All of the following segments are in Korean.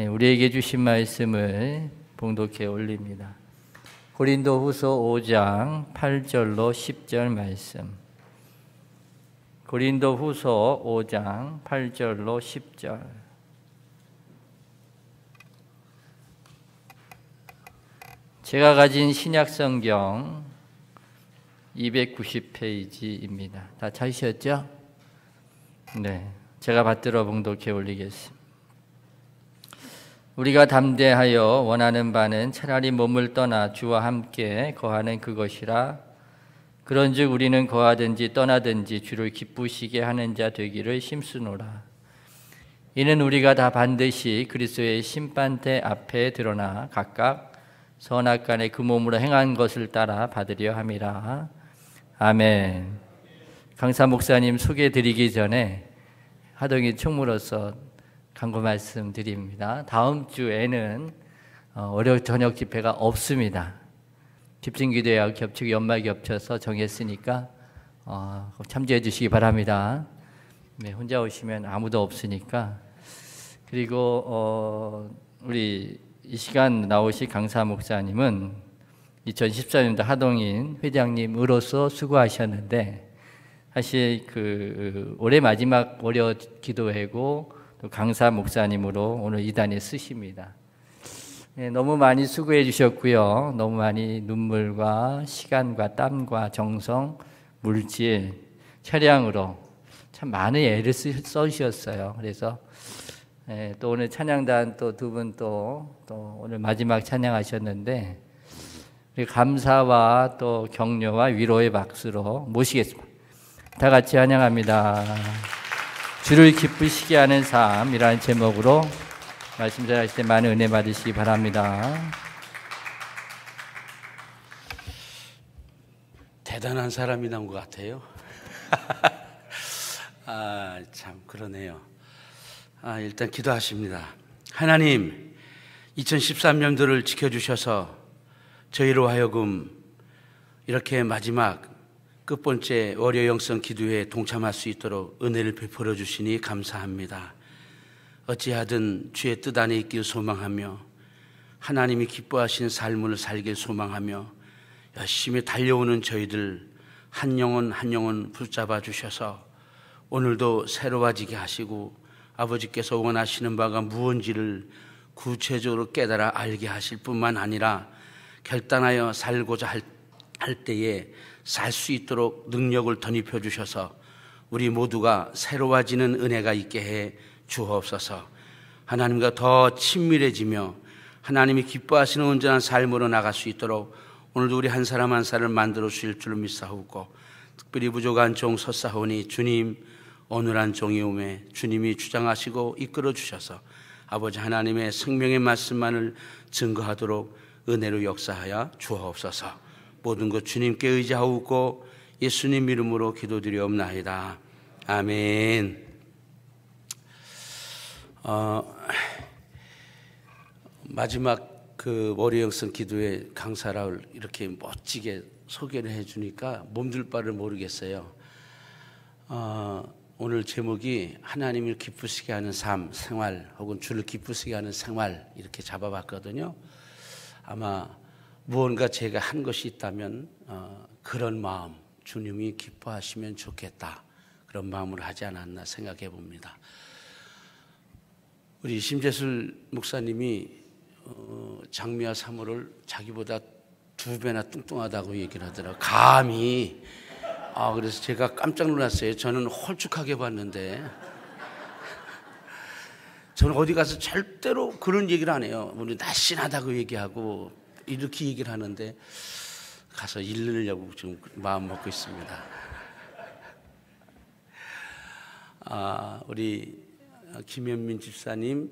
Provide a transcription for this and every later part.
우리에게 주신 말씀을 봉독해 올립니다. 고린도후서 5장 8절로 10절 말씀. 고린도후서 5장 8절로 10절. 제가 가진 신약성경 290페이지입니다. 다 찾으셨죠? 네, 제가 받들어 봉독해 올리겠습니다. 우리가 담대하여 원하는 바는 차라리 몸을 떠나 주와 함께 거하는 그것이라. 그런즉 우리는 거하든지 떠나든지 주를 기쁘시게 하는 자 되기를 힘쓰노라. 이는 우리가 다 반드시 그리스도의 심판대 앞에 드러나 각각 선악간에 그 몸으로 행한 것을 따라 받으려 함이라. 아멘. 강사 목사님 소개드리기 전에 하동인 총무로서 간구 말씀드립니다. 다음 주에는 월요 저녁 집회가 없습니다. 집중기도회하고 겹치고 연말 겹쳐서 정했으니까 참조해 주시기 바랍니다. 네, 혼자 오시면 아무도 없으니까. 그리고 우리 이 시간 나오실 강사 목사님은 2014년도 하동인 회장님으로서 수고하셨는데 사실 올해 마지막 월요 기도회고 또 강사 목사님으로 오늘 이단에 쓰십니다. 네, 너무 많이 수고해 주셨고요. 너무 많이 눈물과 시간과 땀과 정성, 물질, 차량으로 참 많은 애를 써주셨어요. 그래서 또 오늘 찬양단 또 두 분 또 오늘 마지막 찬양하셨는데 감사와 또 격려와 위로의 박수로 모시겠습니다. 다 같이 찬양합니다. 주를 기쁘시게 하는 삶이라는 제목으로 말씀 전하실 때 많은 은혜 받으시기 바랍니다. 대단한 사람이 나온 것 같아요. 참 그러네요. 일단 기도하십니다. 하나님, 2013년도를 지켜주셔서 저희로 하여금 이렇게 마지막 끝번째 월요 영성 기도회에 동참할 수 있도록 은혜를 베풀어 주시니 감사합니다. 어찌하든 주의 뜻 안에 있길 소망하며 하나님이 기뻐하신 삶을 살길 소망하며 열심히 달려오는 저희들 한 영혼 한 영혼 붙잡아 주셔서 오늘도 새로워지게 하시고 아버지께서 원하시는 바가 무엇인지를 구체적으로 깨달아 알게 하실 뿐만 아니라 결단하여 살고자 할 때에 살 수 있도록 능력을 덧입혀 주셔서 우리 모두가 새로워지는 은혜가 있게 해 주옵소서. 하나님과 더 친밀해지며 하나님이 기뻐하시는 온전한 삶으로 나갈 수 있도록 오늘도 우리 한 사람 한 사람을 만들어 주실 줄로 믿사오고 특별히 부족한 종 섰사오니 주님 어눌한 종이 오매 주님이 주장하시고 이끌어 주셔서 아버지 하나님의 생명의 말씀만을 증거하도록 은혜로 역사하여 주옵소서. 모든 것 주님께 의지하고 예수님 이름으로 기도드리옵나이다. 아멘. 마지막 월요 영성 기도회 강사를 이렇게 멋지게 소개를 해주니까 몸둘 바를 모르겠어요. 오늘 제목이 하나님을 기쁘시게 하는 삶, 생활 혹은 주를 기쁘시게 하는 생활 이렇게 잡아봤거든요. 아마 무언가 제가 한 것이 있다면 그런 마음, 주님이 기뻐하시면 좋겠다 그런 마음으로 하지 않았나 생각해 봅니다. 우리 심재술 목사님이 장미와 사모를 자기보다 2배나 뚱뚱하다고 얘기를 하더라고요. 감히. 그래서 제가 깜짝 놀랐어요. 저는 홀쭉하게 봤는데 저는 어디 가서 절대로 그런 얘기를 안 해요. 우리 날씬하다고 얘기하고 이렇게 얘기를 하는데 가서 잃으려고 지금 마음 먹고 있습니다. 우리 김현민 집사님,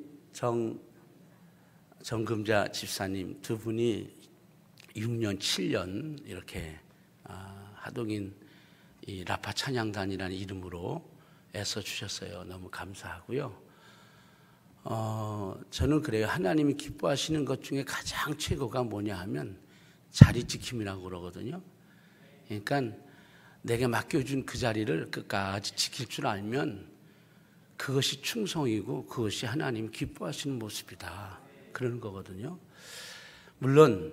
정금자 집사님 두 분이 6년, 7년 이렇게 하동인 이 라파 찬양단이라는 이름으로 애써 주셨어요. 너무 감사하고요. 저는 그래요. 하나님이 기뻐하시는 것 중에 가장 최고가 뭐냐 하면 자리 지킴이라고 그러거든요. 그러니까 내게 맡겨준 그 자리를 끝까지 지킬 줄 알면 그것이 충성이고 그것이 하나님 기뻐하시는 모습이다. 그러는 거거든요. 물론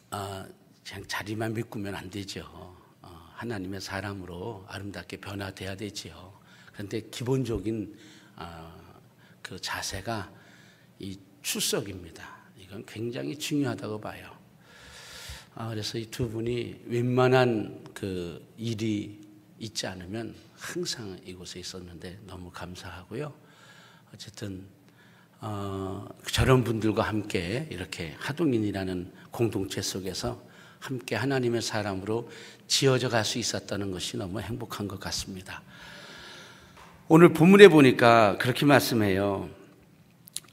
그냥 자리만 메꾸면 안 되죠. 하나님의 사람으로 아름답게 변화돼야 되지요. 그런데 기본적인 그 자세가 이 출석입니다. 이건 굉장히 중요하다고 봐요. 그래서 이 두 분이 웬만한 그 일이 있지 않으면 항상 이곳에 있었는데 너무 감사하고요. 어쨌든 저런 분들과 함께 이렇게 하동인이라는 공동체 속에서 함께 하나님의 사람으로 지어져 갈 수 있었다는 것이 너무 행복한 것 같습니다. 오늘 본문에 보니까 그렇게 말씀해요.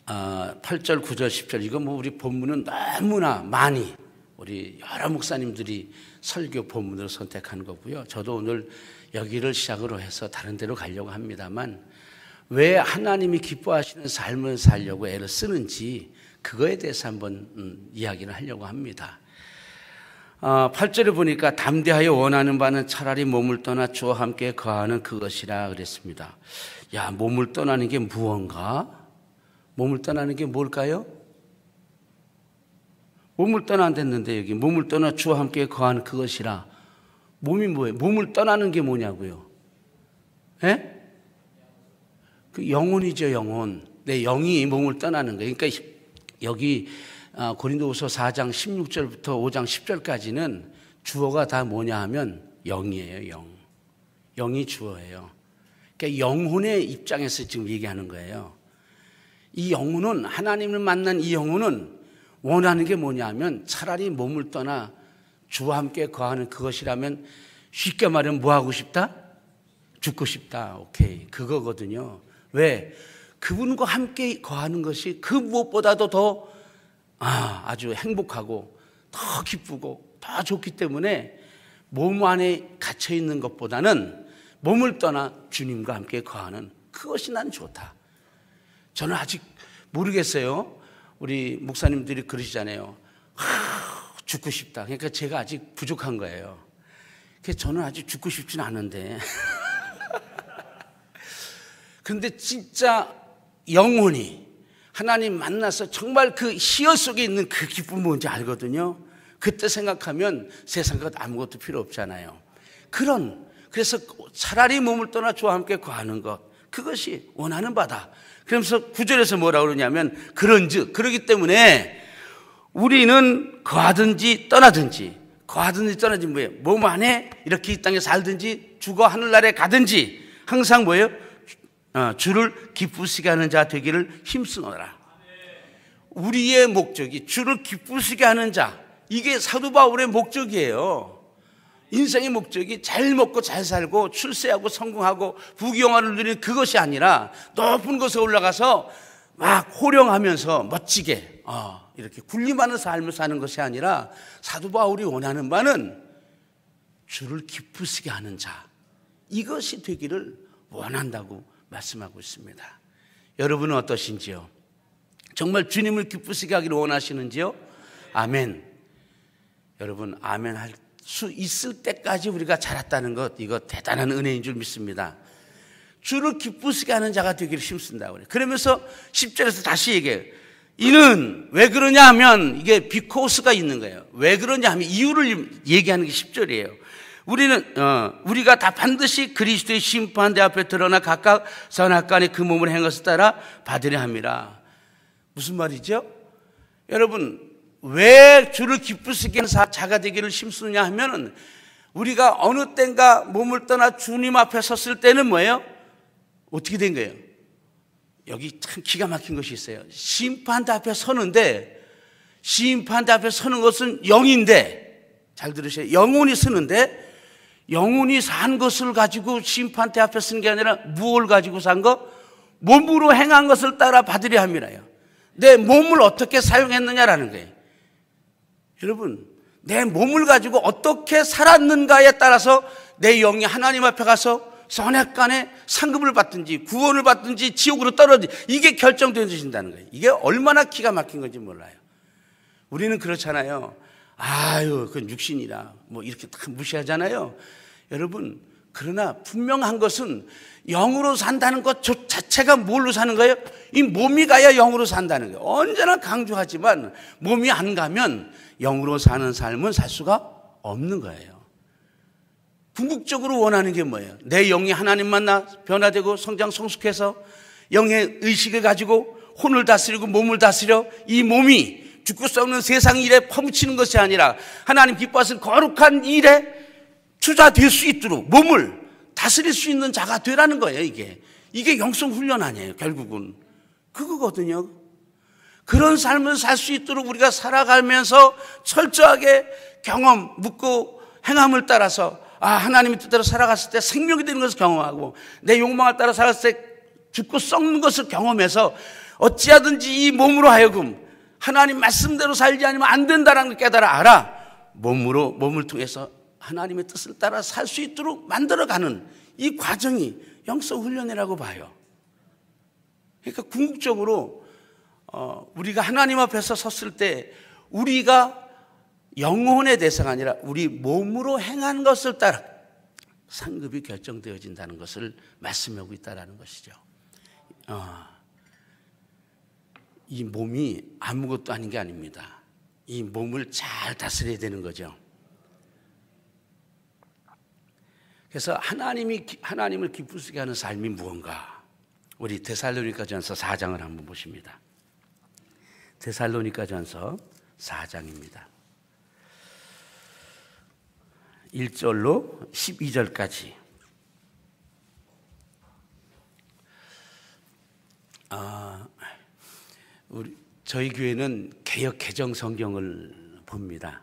8절, 9절, 10절 이거 뭐 우리 본문은 너무나 많이 우리 여러 목사님들이 설교 본문으로 선택한 거고요. 저도 오늘 여기를 시작으로 해서 다른 데로 가려고 합니다만 왜 하나님이 기뻐하시는 삶을 살려고 애를 쓰는지 그거에 대해서 한번 이야기를 하려고 합니다. 8절에 보니까 담대하여 원하는 바는 차라리 몸을 떠나 주와 함께 거하는 그것이라 그랬습니다. 야, 몸을 떠나는 게 무언가? 몸을 떠나는 게 뭘까요? 몸을 떠난댔는데 여기 몸을 떠나 주와 함께 거하는 그것이라. 몸이 뭐예요? 몸을 떠나는 게 뭐냐고요? 예? 그 영혼이죠, 영혼. 내 영이 몸을 떠나는 거예요. 그러니까 여기 고린도후서 4장 16절부터 5장 10절까지는 주어가 다 뭐냐 하면 영이에요, 영. 영이 주어예요. 그러니까 영혼의 입장에서 지금 얘기하는 거예요. 이 영혼은, 하나님을 만난 이 영혼은 원하는 게 뭐냐 하면 차라리 몸을 떠나 주와 함께 거하는 그것이라면 쉽게 말하면 뭐 하고 싶다? 죽고 싶다. 오케이. 그거거든요. 왜? 그분과 함께 거하는 것이 그 무엇보다도 더 아주 행복하고 더 기쁘고 더 좋기 때문에 몸 안에 갇혀 있는 것보다는 몸을 떠나 주님과 함께 거하는 그것이 난 좋다. 저는 아직 모르겠어요. 우리 목사님들이 그러시잖아요. 죽고 싶다. 그러니까 제가 아직 부족한 거예요. 그래서 저는 아직 죽고 싶진 않은데. 그런데 진짜 영혼이 하나님 만나서 정말 그 희열 속에 있는 그 기쁨이 뭔지 알거든요. 그때 생각하면 세상 것 아무것도 필요 없잖아요. 그래서 차라리 몸을 떠나 주와 함께 거하는 것, 그것이 원하는 바다. 그러면서 9절에서 뭐라고 그러냐면 그런즉, 그러기 때문에 우리는 거하든지 떠나든지 뭐예요? 몸 안에 이렇게 이 땅에 살든지 죽어 하늘나라에 가든지 항상 뭐예요? 주를 기쁘시게 하는 자 되기를 힘쓰노라. 우리의 목적이 주를 기쁘시게 하는 자, 이게 사도 바울의 목적이에요. 인생의 목적이 잘 먹고 잘 살고 출세하고 성공하고 부귀영화를 누리는 그것이 아니라 높은 곳에 올라가서 막 호령하면서 멋지게 이렇게 군림하는 삶을 사는 것이 아니라 사도 바울이 원하는 바는 주를 기쁘시게 하는 자, 이것이 되기를 원한다고 말씀하고 있습니다. 여러분은 어떠신지요? 정말 주님을 기쁘시게 하기를 원하시는지요? 아멘. 여러분, 아멘 할 수 있을 때까지 우리가 자랐다는 것, 이거 대단한 은혜인 줄 믿습니다. 주를 기쁘시게 하는 자가 되기를 힘쓴다고 그래요. 그러면서 10절에서 다시 얘기해요. 이는 왜 그러냐 하면 이게 비코스가 있는 거예요. 왜 그러냐 하면 이유를 얘기하는 게 10절이에요. 우리가 다 반드시 그리스도의 심판대 앞에 드러나 각각 선악간에 그 몸을 한 것을 따라 받으려 함이라. 무슨 말이죠? 여러분, 왜 주를 기쁘시게 하는 자가 되기를 힘쓰느냐 하면은 우리가 어느 때인가 몸을 떠나 주님 앞에 섰을 때는 뭐예요? 어떻게 된 거예요? 여기 참 기가 막힌 것이 있어요. 심판대 앞에 서는데, 심판대 앞에 서는 것은 영인데, 잘 들으세요. 영혼이 서는데, 영혼이 산 것을 가지고 심판대 앞에 서는 게 아니라 무엇을 가지고 산 것? 몸으로 행한 것을 따라 받으려 함이라요. 내 몸을 어떻게 사용했느냐라는 거예요. 여러분, 내 몸을 가지고 어떻게 살았는가에 따라서 내 영이 하나님 앞에 가서 선악간에 상급을 받든지 구원을 받든지 지옥으로 떨어지든지 이게 결정되어진다는 거예요. 이게 얼마나 기가 막힌 건지 몰라요. 우리는 그렇잖아요. 아유, 그건 육신이라 뭐 이렇게 다 무시하잖아요. 여러분, 그러나 분명한 것은 영으로 산다는 것 자체가 뭘로 사는 거예요? 이 몸이 가야 영으로 산다는 거예요. 언제나 강조하지만 몸이 안 가면 영으로 사는 삶은 살 수가 없는 거예요. 궁극적으로 원하는 게 뭐예요? 내 영이 하나님 만나 변화되고 성장 성숙해서 영의 의식을 가지고 혼을 다스리고 몸을 다스려 이 몸이 죽고 썩는 세상 일에 퍼묻히는 것이 아니라 하나님 기뻐하시는 거룩한 일에 투자될 수 있도록 몸을 다스릴 수 있는 자가 되라는 거예요. 이게 영성 훈련 아니에요. 결국은 그거거든요. 그런 삶을 살 수 있도록 우리가 살아가면서 철저하게 경험, 묻고 행함을 따라서 하나님의 뜻대로 살아갔을 때 생명이 되는 것을 경험하고 내 욕망을 따라 살았을 때 죽고 썩는 것을 경험해서 어찌하든지 이 몸으로 하여금 하나님 말씀대로 살지 않으면 안 된다는 걸 깨달아 알아. 몸을 통해서 하나님의 뜻을 따라 살 수 있도록 만들어가는 이 과정이 영성 훈련이라고 봐요. 그러니까 궁극적으로 우리가 하나님 앞에서 섰을 때 우리가 영혼의 대상이 아니라 우리 몸으로 행한 것을 따라 상급이 결정되어진다는 것을 말씀하고 있다는 것이죠. 이 몸이 아무것도 아닌 게 아닙니다. 이 몸을 잘 다스려야 되는 거죠. 그래서 하나님을 기쁘시게 하는 삶이 무언가? 우리 데살로니가전서 4장을 한번 보십니다. 데살로니가전서 4장입니다. 1절로 12절까지. 저희 교회는 개역 개정 성경을 봅니다.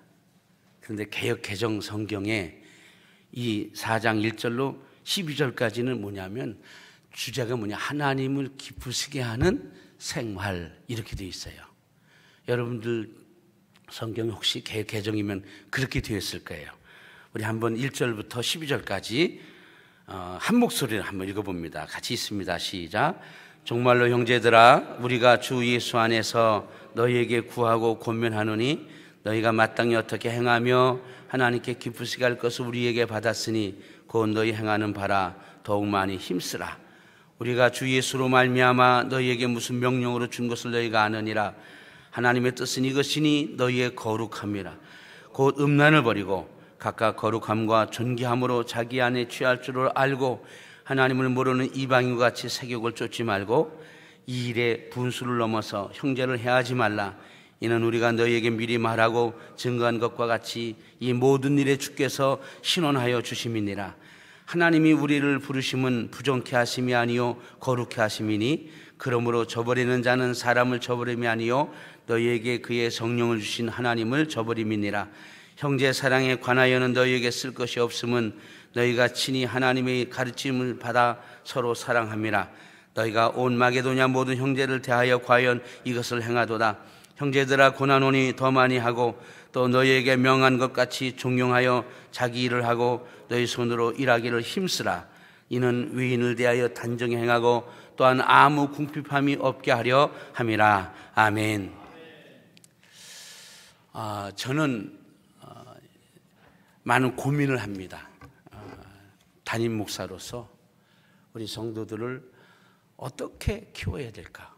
그런데 개역 개정 성경에 이 4장 1절로 12절까지는 뭐냐면 주제가 하나님을 기쁘시게 하는 생활 이렇게 되어 있어요. 여러분들 성경이 혹시 개역 개정이면 그렇게 되어 있을 거예요. 우리 한번 1절부터 12절까지 한 목소리로 한번 읽어봅니다. 같이 있습니다. 시작. 정말로 형제들아 우리가 주 예수 안에서 너희에게 구하고 권면하노니 너희가 마땅히 어떻게 행하며 하나님께 기쁘시게 할 것을 우리에게 받았으니 곧 너희 행하는 바라 더욱 많이 힘쓰라. 우리가 주 예수로 말미암아 너희에게 무슨 명령으로 준 것을 너희가 아느니라. 하나님의 뜻은 이것이니 너희의 거룩함이라. 곧 음란을 버리고 각각 거룩함과 존귀함으로 자기 안에 취할 줄을 알고 하나님을 모르는 이방인과 같이 세욕을 쫓지 말고 이 일에 분수를 넘어서 형제를 해하지 말라. 이는 우리가 너희에게 미리 말하고 증거한 것과 같이 이 모든 일에 주께서 신원하여 주심이니라. 하나님이 우리를 부르심은 부정케 하심이 아니요 거룩케 하심이니 그러므로 저버리는 자는 사람을 저버림이 아니요 너희에게 그의 성령을 주신 하나님을 저버림이니라. 형제 사랑에 관하여는 너희에게 쓸 것이 없음은 너희가 친히 하나님의 가르침을 받아 서로 사랑함이라. 너희가 온 마게도냐 모든 형제를 대하여 과연 이것을 행하도다. 형제들아 고난오니 더 많이 하고 또 너희에게 명한 것 같이 종용하여 자기 일을 하고 너희 손으로 일하기를 힘쓰라. 이는 의인을 대하여 단정히 행하고 또한 아무 궁핍함이 없게 하려 함이라. 아멘. 저는 많은 고민을 합니다. 담임 목사로서 우리 성도들을 어떻게 키워야 될까?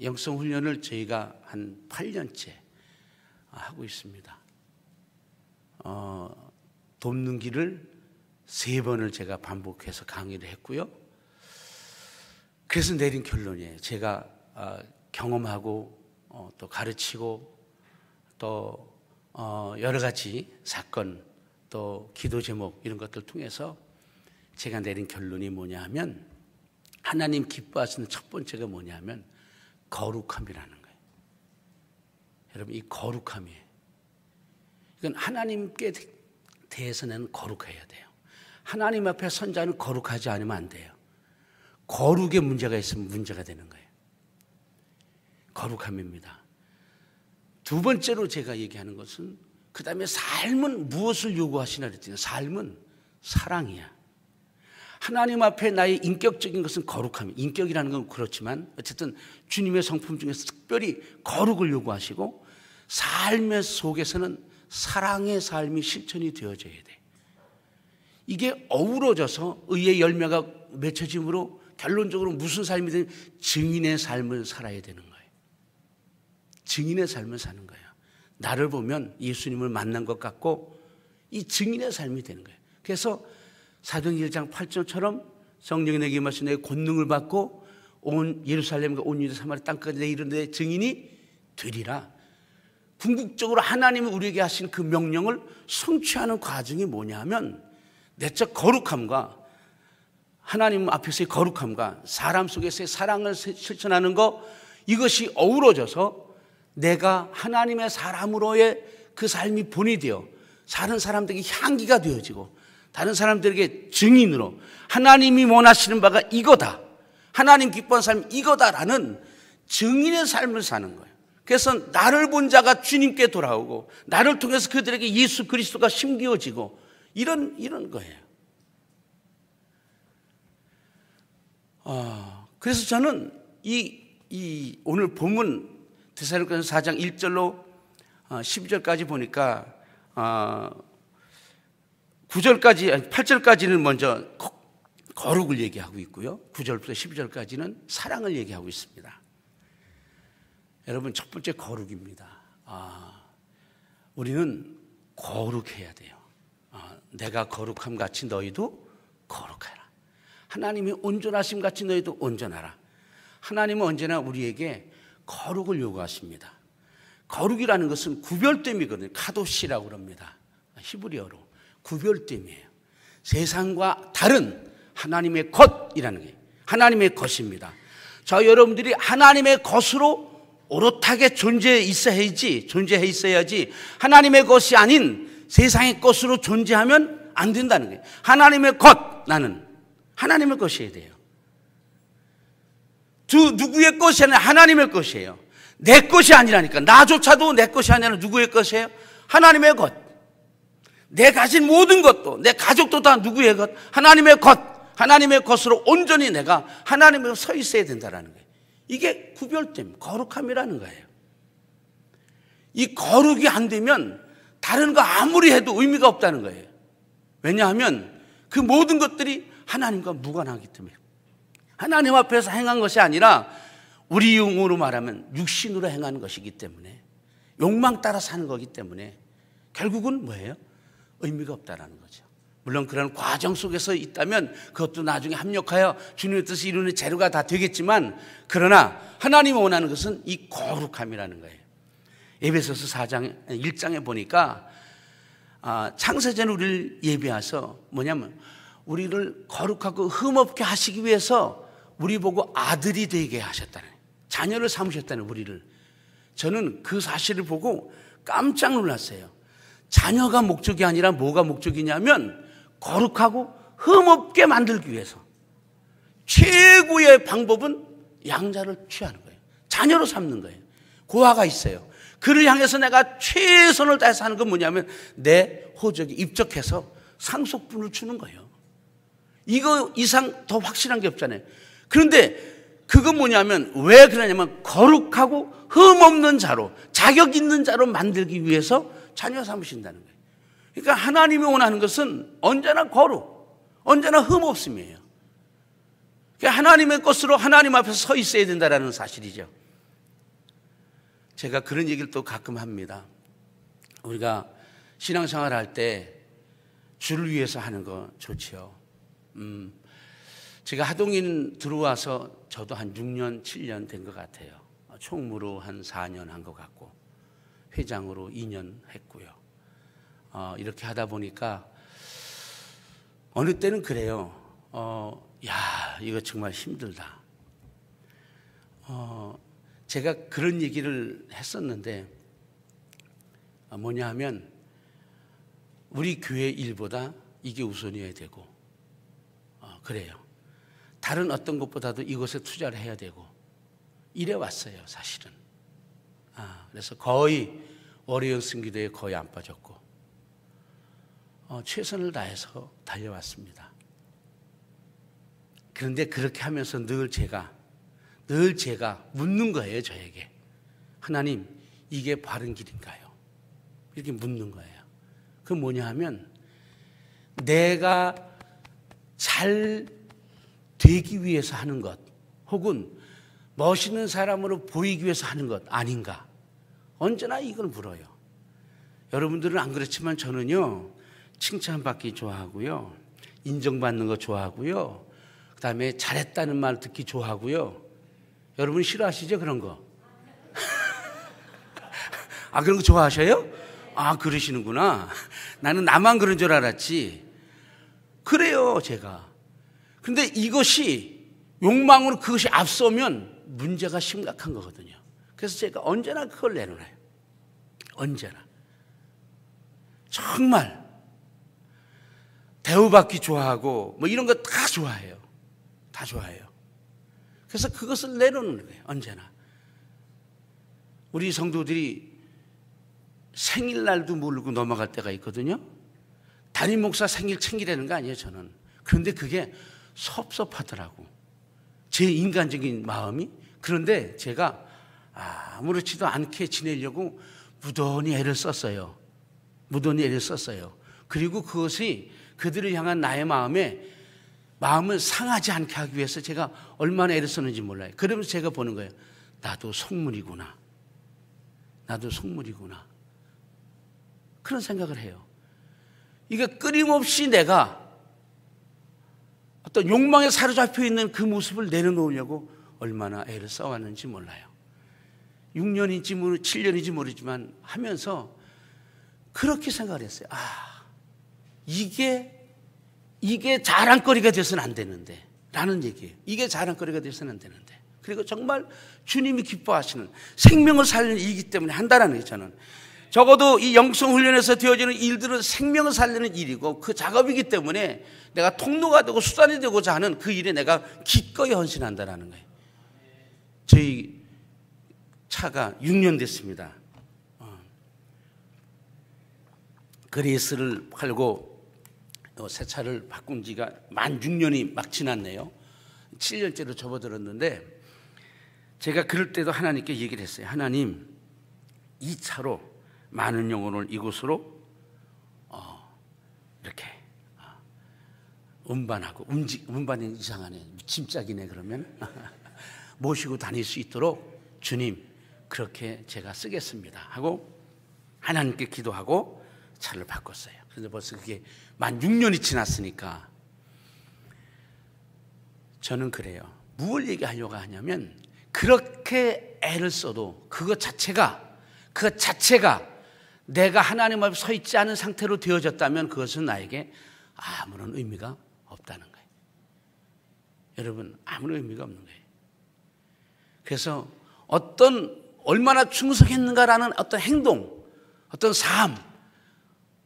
영성 훈련을 저희가 한 8년째 하고 있습니다. 돕는 길을 3번을 제가 반복해서 강의를 했고요. 그래서 내린 결론이에요. 제가 경험하고 또 가르치고 또 여러 가지 사건 또 기도 제목 이런 것들 통해서 제가 내린 결론이 뭐냐 하면 하나님 기뻐하시는 첫 번째가 뭐냐 하면 거룩함이라는 거예요. 여러분 이 거룩함이에요. 이건 하나님께 대해서는 거룩해야 돼요. 하나님 앞에 선 자는 거룩하지 않으면 안 돼요. 거룩에 문제가 있으면 문제가 되는 거예요. 거룩함입니다. 두 번째로 제가 얘기하는 것은 그 다음에 삶은 무엇을 요구하시나 그랬더니 삶은 사랑이야. 하나님 앞에 나의 인격적인 것은 거룩함이에요. 인격이라는 건 그렇지만 어쨌든 주님의 성품 중에서 특별히 거룩을 요구하시고 삶의 속에서는 사랑의 삶이 실천이 되어져야 돼. 이게 어우러져서 의의 열매가 맺혀짐으로 결론적으로 무슨 삶이 되는, 증인의 삶을 살아야 되는 거예요. 증인의 삶을 사는 거예요. 나를 보면 예수님을 만난 것 같고 이 증인의 삶이 되는 거예요. 그래서 사도행전 1장 8절처럼 성령이 내게 임하시니 내가 권능을 받고 온 예루살렘과 온 유대 사마리아 땅까지 내 이르는데 증인이 되리라. 궁극적으로 하나님이 우리에게 하신 그 명령을 성취하는 과정이 뭐냐면 내적 거룩함과 하나님 앞에서의 거룩함과 사람 속에서의 사랑을 실천하는 것, 이것이 어우러져서 내가 하나님의 사람으로의 그 삶이 본이 되어 다른 사람들에게 향기가 되어지고 다른 사람들에게 증인으로 하나님이 원하시는 바가 이거다, 하나님 기뻐하는 삶이 이거다라는 증인의 삶을 사는 거예요. 그래서 나를 본 자가 주님께 돌아오고 나를 통해서 그들에게 예수 그리스도가 심기어지고 이런 거예요. 그래서 저는 이 오늘 본문 데살로니가서 4장 1절로 12절까지 보니까 8절까지는 먼저 거룩을 얘기하고 있고요. 9절부터 12절까지는 사랑을 얘기하고 있습니다. 여러분, 첫 번째 거룩입니다. 우리는 거룩해야 돼요. 내가 거룩함 같이 너희도 거룩하라. 하나님이 온전하심 같이 너희도 온전하라. 하나님은 언제나 우리에게 거룩을 요구하십니다. 거룩이라는 것은 구별됨이거든요. 카도시라고 그럽니다. 히브리어로 구별됨이에요. 세상과 다른 하나님의 것이라는 게 하나님의 것입니다. 자, 여러분들이 하나님의 것으로 오롯하게 존재해 있어야지 하나님의 것이 아닌 세상의 것으로 존재하면 안 된다는 거예요. 하나님의 것, 나는 하나님의 것이어야 돼요. 누구의 것이 아니라 하나님의 것이에요. 내 것이 아니라니까. 나조차도 내 것이 아니라 누구의 것이에요? 하나님의 것. 내 가진 모든 것도, 내 가족도 다 누구의 것? 하나님의 것. 하나님의 것으로 온전히 내가 하나님의 서 있어야 된다는 거예요. 이게 구별됨, 거룩함이라는 거예요. 이 거룩이 안 되면 다른 거 아무리 해도 의미가 없다는 거예요. 왜냐하면 그 모든 것들이 하나님과 무관하기 때문에, 하나님 앞에서 행한 것이 아니라 우리 용어로 말하면 육신으로 행하는 것이기 때문에, 욕망 따라 사는 거기 때문에 결국은 뭐예요? 의미가 없다라는 거죠. 물론 그런 과정 속에서 있다면 그것도 나중에 합력하여 주님의 뜻을 이루는 재료가 다 되겠지만, 그러나 하나님이 원하는 것은 이 거룩함이라는 거예요. 에베소서 4장 1장에 보니까 창세전 우리를 예비하서 뭐냐면 우리를 거룩하고 흠없게 하시기 위해서 우리 보고 아들이 되게 하셨다는, 자녀를 삼으셨다는 우리를. 저는 그 사실을 보고 깜짝 놀랐어요. 자녀가 목적이 아니라 뭐가 목적이냐면 거룩하고 흠없게 만들기 위해서 최고의 방법은 양자를 취하는 거예요. 자녀로 삼는 거예요. 고아가 있어요. 그를 향해서 내가 최선을 다해서 하는 건 뭐냐면 내 호적에 입적해서 상속분을 주는 거예요. 이거 이상 더 확실한 게 없잖아요. 그런데 그건 뭐냐면, 왜 그러냐면 거룩하고 흠없는 자로, 자격 있는 자로 만들기 위해서 자녀 삼으신다는 거예요. 그러니까 하나님이 원하는 것은 언제나 거룩, 언제나 흠없음이에요. 그러니까 하나님의 것으로 하나님 앞에서 서 있어야 된다는 사실이죠. 제가 그런 얘기를 또 가끔 합니다. 우리가 신앙생활 할 때 주를 위해서 하는 거 좋지요. 제가 하동인 들어와서 저도 한 6년, 7년 된 것 같아요. 총무로 한 4년 한 것 같고, 회장으로 2년 했고요. 이렇게 하다 보니까 어느 때는 그래요. 야, 이거 정말 힘들다. 제가 그런 얘기를 했었는데, 뭐냐 하면 우리 교회 일보다 이게 우선이어야 되고, 그래요. 다른 어떤 것보다도 이것에 투자를 해야 되고, 이래 왔어요, 사실은. 그래서 거의 월요일 승기도에 거의 안 빠졌고, 최선을 다해서 달려왔습니다. 그런데 그렇게 하면서 늘 제가 묻는 거예요, 저에게. 하나님, 이게 바른 길인가요? 이렇게 묻는 거예요. 그건 뭐냐 하면, 내가 잘 되기 위해서 하는 것, 혹은 멋있는 사람으로 보이기 위해서 하는 것 아닌가? 언제나 이걸 물어요. 여러분들은 안 그렇지만 저는요, 칭찬받기 좋아하고요, 인정받는 거 좋아하고요, 그 다음에 잘했다는 말 듣기 좋아하고요. 여러분 싫어하시죠? 그런 거? 아, 그런 거 좋아하셔요? 아, 그러시는구나. 나는 나만 그런 줄 알았지. 그래요, 제가. 근데 이것이 욕망으로 그것이 앞서면 문제가 심각한 거거든요. 그래서 제가 언제나 그걸 내놓아요. 언제나. 정말 대우받기 좋아하고 뭐 이런 거 다 좋아해요. 다 좋아해요. 그래서 그것을 내놓는 거예요. 언제나. 우리 성도들이 생일날도 모르고 넘어갈 때가 있거든요. 담임 목사 생일 챙기라는 거 아니에요, 저는. 그런데 그게 섭섭하더라고, 제 인간적인 마음이. 그런데 제가 아무렇지도 않게 지내려고 무던히 애를 썼어요. 무던히 애를 썼어요. 그리고 그것이 그들을 향한 나의 마음을 상하지 않게 하기 위해서 제가 얼마나 애를 썼는지 몰라요. 그러면서 제가 보는 거예요. 나도 속물이구나. 나도 속물이구나. 그런 생각을 해요. 이게 끊임없이 내가 어떤 욕망에 사로잡혀 있는 그 모습을 내려놓으려고 얼마나 애를 써왔는지 몰라요. 6년인지 7년인지 모르지만 하면서 그렇게 생각을 했어요. 이게 자랑거리가 돼서는 안 되는데 라는 얘기예요. 이게 자랑거리가 돼서는 안 되는데. 그리고 정말 주님이 기뻐하시는 생명을 살리는 일이기 때문에 한다는 거예요. 저는 적어도 이 영성훈련에서 되어지는 일들은 생명을 살리는 일이고 그 작업이기 때문에 내가 통로가 되고 수단이 되고자 하는 그 일에 내가 기꺼이 헌신한다는 거예요. 저희 차가 6년 됐습니다. 그레이스를 팔고 새 차를 바꾼 지가 만 6년이 막 지났네요. 7년째로 접어들었는데 제가 그럴 때도 하나님께 얘기를 했어요. 하나님, 이 차로 많은 영혼을 이곳으로 이렇게 운반하고 운반이 이상하네, 짐짝이네. 그러면 모시고 다닐 수 있도록 주님 그렇게 제가 쓰겠습니다 하고 하나님께 기도하고 차를 바꿨어요. 그런데 벌써 그게 만 6년이 지났으니까 저는 그래요. 무엇을 얘기하려고 하냐면 그렇게 애를 써도 그것 자체가 내가 하나님 앞에 서 있지 않은 상태로 되어졌다면 그것은 나에게 아무런 의미가 없다는 거예요. 여러분, 아무런 의미가 없는 거예요. 그래서 얼마나 충성했는가라는 어떤 행동, 어떤 삶,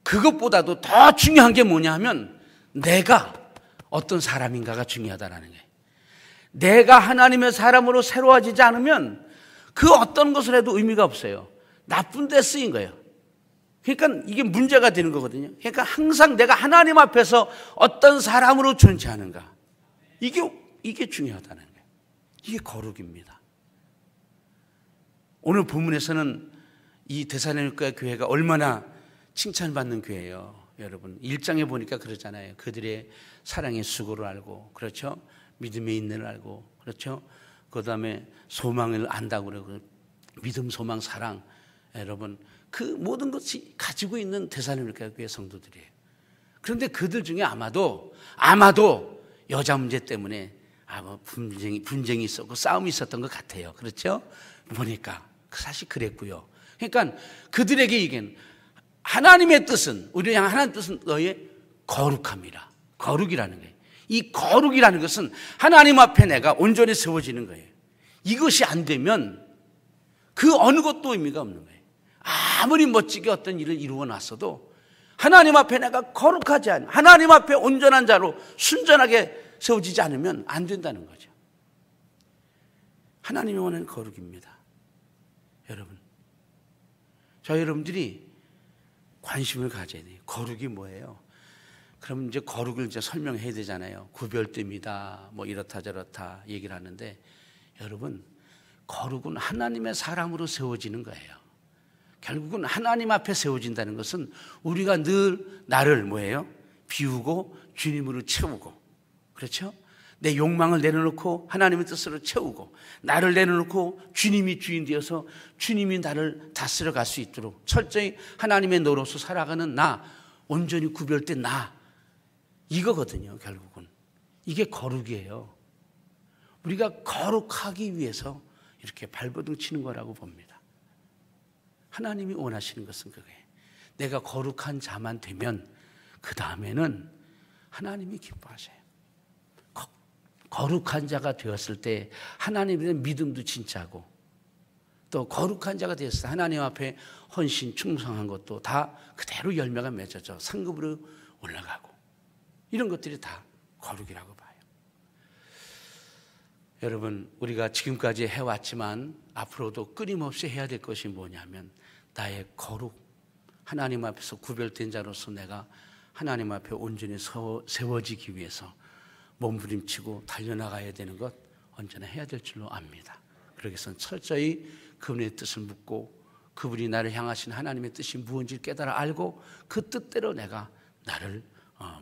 그것보다도 더 중요한 게 뭐냐 하면 내가 어떤 사람인가가 중요하다는 거예요. 내가 하나님의 사람으로 새로워지지 않으면 그 어떤 것을 해도 의미가 없어요. 나쁜 데 쓰인 거예요. 그러니까 이게 문제가 되는 거거든요. 그러니까 항상 내가 하나님 앞에서 어떤 사람으로 존재하는가, 이게 중요하다는 거예요. 이게 거룩입니다. 오늘 본문에서는 이 데살로니가 교회가 얼마나 칭찬받는 교회예요. 여러분 1장에 보니까 그러잖아요. 그들의 사랑의 수고를 알고, 그렇죠? 믿음의 인내를 알고, 그렇죠? 그 다음에 소망을 안다고 그러고, 믿음, 소망, 사랑. 여러분 그 모든 것이 가지고 있는 데살로니가 교회 성도들이에요. 그런데 그들 중에 아마도 여자 문제 때문에 분쟁이 있었고 싸움이 있었던 것 같아요. 그렇죠? 보니까 사실 그랬고요. 그러니까 그들에게 이게 하나님의 뜻은, 우리를 향한 하나님의 뜻은 너의 거룩함이라. 거룩이라는 거예요. 이 거룩이라는 것은 하나님 앞에 내가 온전히 세워지는 거예요. 이것이 안 되면 그 어느 것도 의미가 없는 거예요. 아무리 멋지게 어떤 일을 이루어 놨어도 하나님 앞에 내가 거룩하지 않으면, 하나님 앞에 온전한 자로 순전하게 세워지지 않으면 안 된다는 거죠. 하나님이 원하는 거룩입니다. 여러분, 저 여러분들이 관심을 가져야 돼요. 거룩이 뭐예요? 그럼 이제 거룩을 이제 설명해야 되잖아요. 구별됨이다, 뭐 이렇다 저렇다 얘기를 하는데, 여러분, 거룩은 하나님의 사람으로 세워지는 거예요. 결국은 하나님 앞에 세워진다는 것은 우리가 늘 나를 뭐예요? 비우고 주님으로 채우고, 그렇죠? 내 욕망을 내려놓고 하나님의 뜻으로 채우고, 나를 내려놓고 주님이 주인 되어서 주님이 나를 다스려 갈 수 있도록 철저히 하나님의 노로서 살아가는 나, 온전히 구별된 나, 이거거든요. 결국은 이게 거룩이에요. 우리가 거룩하기 위해서 이렇게 발버둥 치는 거라고 봅니다. 하나님이 원하시는 것은 그거예요. 내가 거룩한 자만 되면 그 다음에는 하나님이 기뻐하셔요. 거룩한 자가 되었을 때 하나님에 대한 믿음도 진짜고, 또 거룩한 자가 되었을 때 하나님 앞에 헌신, 충성한 것도 다 그대로 열매가 맺어져 상급으로 올라가고, 이런 것들이 다 거룩이라고 봐요. 여러분, 우리가 지금까지 해왔지만 앞으로도 끊임없이 해야 될 것이 뭐냐면 나의 거룩, 하나님 앞에서 구별된 자로서 내가 하나님 앞에 온전히 세워지기 위해서 몸부림치고 달려나가야 되는 것 언제나 해야 될 줄로 압니다. 그러기 위해서는 철저히 그분의 뜻을 묻고, 그분이 나를 향하신 하나님의 뜻이 무엇인지 깨달아 알고 그 뜻대로 내가 나를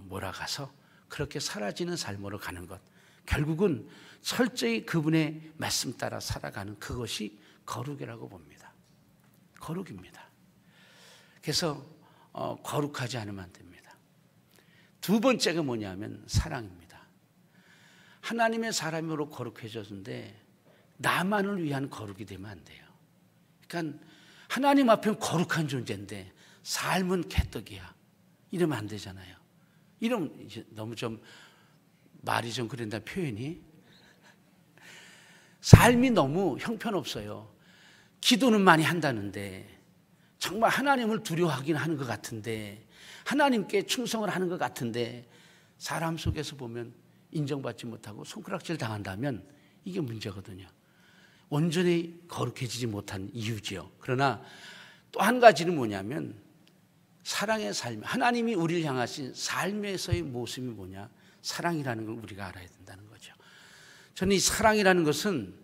몰아가서 그렇게 사라지는 삶으로 가는 것, 결국은 철저히 그분의 말씀 따라 살아가는 그것이 거룩이라고 봅니다. 거룩입니다. 그래서 거룩하지 않으면 안 됩니다. 두 번째가 뭐냐면 사랑입니다. 하나님의 사람으로 거룩해졌는데 나만을 위한 거룩이 되면 안 돼요. 그러니까 하나님 앞에는 거룩한 존재인데 삶은 개떡이야, 이러면 안 되잖아요. 이러면 이제 너무 좀 말이 좀 그런다, 표현이. 삶이 너무 형편없어요. 기도는 많이 한다는데, 정말 하나님을 두려워하긴 하는 것 같은데, 하나님께 충성을 하는 것 같은데, 사람 속에서 보면 인정받지 못하고 손가락질 당한다면 이게 문제거든요. 온전히 거룩해지지 못한 이유지요. 그러나 또 한 가지는 뭐냐면 사랑의 삶, 하나님이 우리를 향하신 삶에서의 모습이 뭐냐, 사랑이라는 걸 우리가 알아야 된다는 거죠. 저는 이 사랑이라는 것은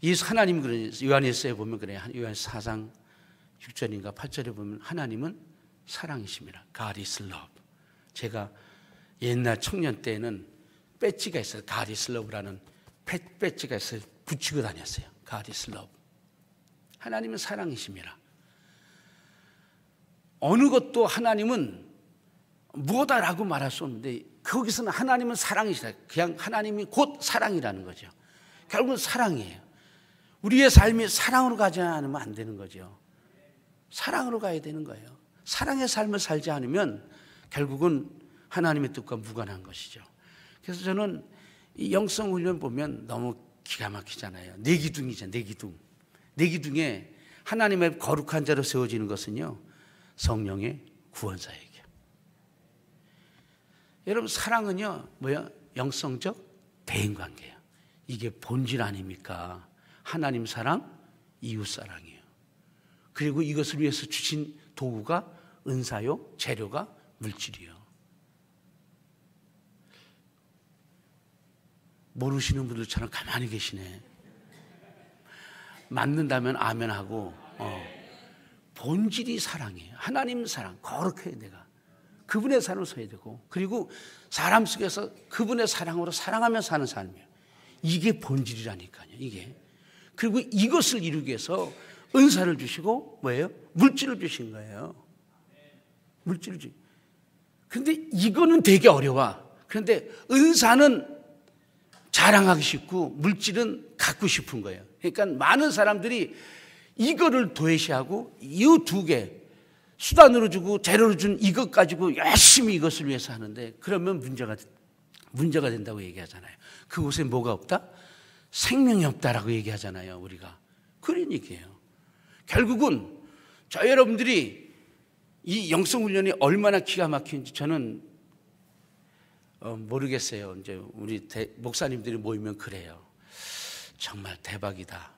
예수 하나님, 그래요. 요한일서에 보면 그래요. 요한일서 4장 6절인가 8절에 보면 하나님은 사랑이십니다. God is love. 제가 옛날 청년 때는 배지가 있어요. God is love라는 배지가 있어요. 붙이고 다녔어요. God is love. 하나님은 사랑이십니다. 어느 것도 하나님은 무엇다라고 말할 수 없는데, 거기서는 하나님은 사랑이시다. 그냥 하나님이 곧 사랑이라는 거죠. 결국은 사랑이에요. 우리의 삶이 사랑으로 가지 않으면 안 되는 거죠. 사랑으로 가야 되는 거예요. 사랑의 삶을 살지 않으면 결국은 하나님의 뜻과 무관한 것이죠. 그래서 저는 이 영성훈련 보면 너무 기가 막히잖아요. 내기둥이죠. 내기둥에 하나님의 거룩한 자로 세워지는 것은요, 성령의 구원자에게. 여러분, 사랑은요 뭐야? 영성적 대인관계예요. 이게 본질 아닙니까? 하나님 사랑, 이웃 사랑이에요. 그리고 이것을 위해서 주신 도구가 은사요, 재료가 물질이요. 모르시는 분들처럼 가만히 계시네. 맞는다면 아멘하고. 본질이 사랑이에요. 하나님 사랑, 거룩해야 내가. 그분의 사랑을 서야 되고, 그리고 사람 속에서 그분의 사랑으로 사랑하며 사는 삶이에요. 이게 본질이라니까요. 이게. 그리고 이것을 이루기 위해서 은사를 주시고 뭐예요? 물질을 주신 거예요. 물질을 주. 그런데 이거는 되게 어려워. 그런데 은사는 자랑하기 쉽고 물질은 갖고 싶은 거예요. 그러니까 많은 사람들이 이거를 도외시하고 이 두 개 수단으로 주고 재료로 준 이것 가지고 열심히 이것을 위해서 하는데, 그러면 문제가 된다고 얘기하잖아요. 그곳에 뭐가 없다? 생명이 없다라고 얘기하잖아요. 우리가 그런 얘기예요. 결국은 저 여러분들이 이 영성훈련이 얼마나 기가 막힌지 저는 모르겠어요. 이제 우리 목사님들이 모이면 그래요. 정말 대박이다.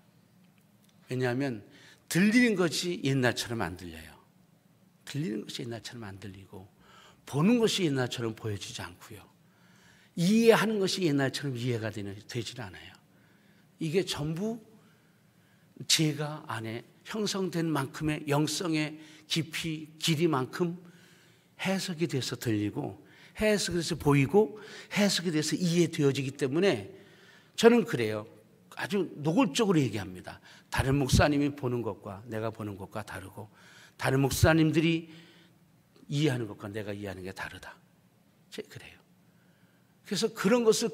왜냐하면 들리는 것이 옛날처럼 안 들려요. 들리는 것이 옛날처럼 안 들리고, 보는 것이 옛날처럼 보여지지 않고요. 이해하는 것이 옛날처럼 이해가 되질 않아요. 이게 전부 제가 안에 형성된 만큼의 영성의 깊이, 길이만큼 해석이 돼서 들리고, 해석에 대해서 보이고 해석에 대해서 이해되어지기 때문에 저는 그래요. 아주 노골적으로 얘기합니다. 다른 목사님이 보는 것과 내가 보는 것과 다르고 다른 목사님들이 이해하는 것과 내가 이해하는 게 다르다. 그래요. 그래서 그런 것을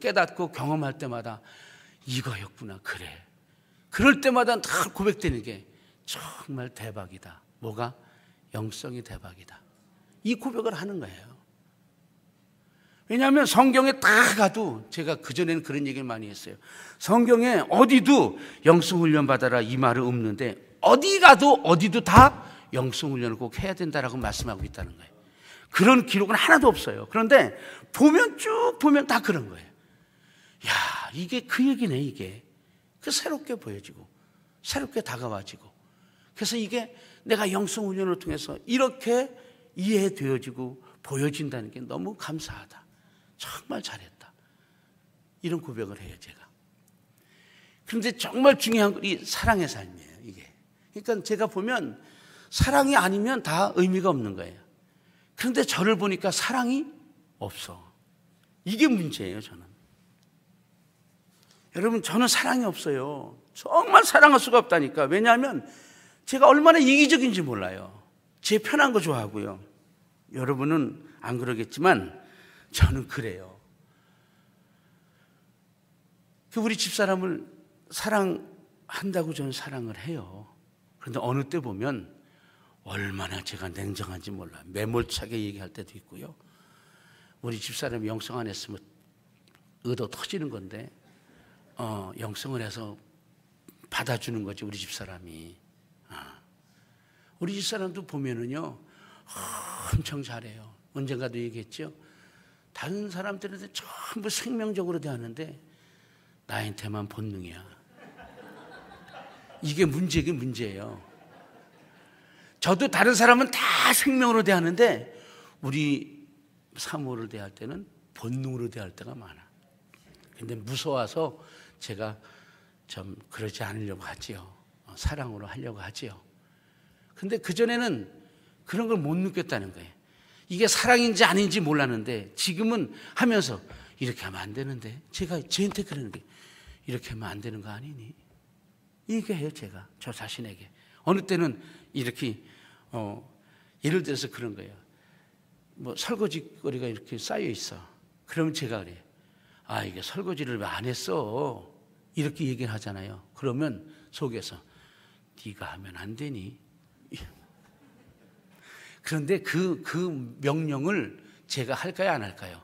깨닫고 경험할 때마다 이거였구나. 그래. 그럴 때마다 다 고백되는 게 정말 대박이다. 뭐가? 영성이 대박이다. 이 고백을 하는 거예요. 왜냐하면 성경에 다 가도 제가 그전에는 그런 얘기를 많이 했어요. 성경에 어디도 영성훈련 받아라 이 말은 없는데 어디 가도 어디도 다 영성훈련을 꼭 해야 된다라고 말씀하고 있다는 거예요. 그런 기록은 하나도 없어요. 그런데 쭉 보면 다 그런 거예요. 야, 이게 그 얘기네, 이게. 그 새롭게 보여지고 새롭게 다가와지고 그래서 이게 내가 영성훈련을 통해서 이렇게 이해되어지고 보여진다는 게 너무 감사하다. 정말 잘했다. 이런 고백을 해요, 제가. 그런데 정말 중요한 건 이 사랑의 삶이에요, 이게. 그러니까 제가 보면 사랑이 아니면 다 의미가 없는 거예요. 그런데 저를 보니까 사랑이 없어. 이게 문제예요, 저는. 여러분, 저는 사랑이 없어요. 정말 사랑할 수가 없다니까. 왜냐하면 제가 얼마나 이기적인지 몰라요. 제 편한 거 좋아하고요. 여러분은 안 그러겠지만 저는 그래요. 우리 집사람을 사랑한다고 저는 사랑을 해요. 그런데 어느 때 보면 얼마나 제가 냉정한지 몰라요. 매몰차게 얘기할 때도 있고요. 우리 집사람이 영성 안 했으면 의도 터지는 건데 영성을 해서 받아주는 거지, 우리 집사람이. 우리 집사람도 보면은요, 엄청 잘해요. 언젠가도 얘기했죠. 다른 사람들한테 전부 생명적으로 대하는데 나한테만 본능이야. 이게 문제예요. 저도 다른 사람은 다 생명으로 대하는데 우리 사모를 대할 때는 본능으로 대할 때가 많아. 근데 무서워서 제가 좀 그러지 않으려고 하지요. 사랑으로 하려고 하지요. 근데 그전에는 그런 걸 못 느꼈다는 거예요. 이게 사랑인지 아닌지 몰랐는데 지금은 하면서 이렇게 하면 안 되는데, 제가 쟤한테 그러는 게 이렇게 하면 안 되는 거 아니니? 이게 해요, 제가. 저 자신에게. 어느 때는 이렇게 예를 들어서 그런 거예요. 뭐 설거지거리가 이렇게 쌓여 있어. 그러면 제가 그래요. 아, 이게 설거지를 왜 안 했어? 이렇게 얘기를 하잖아요. 그러면 속에서 네가 하면 안 되니? 그런데 그 명령을 제가 할까요, 안 할까요?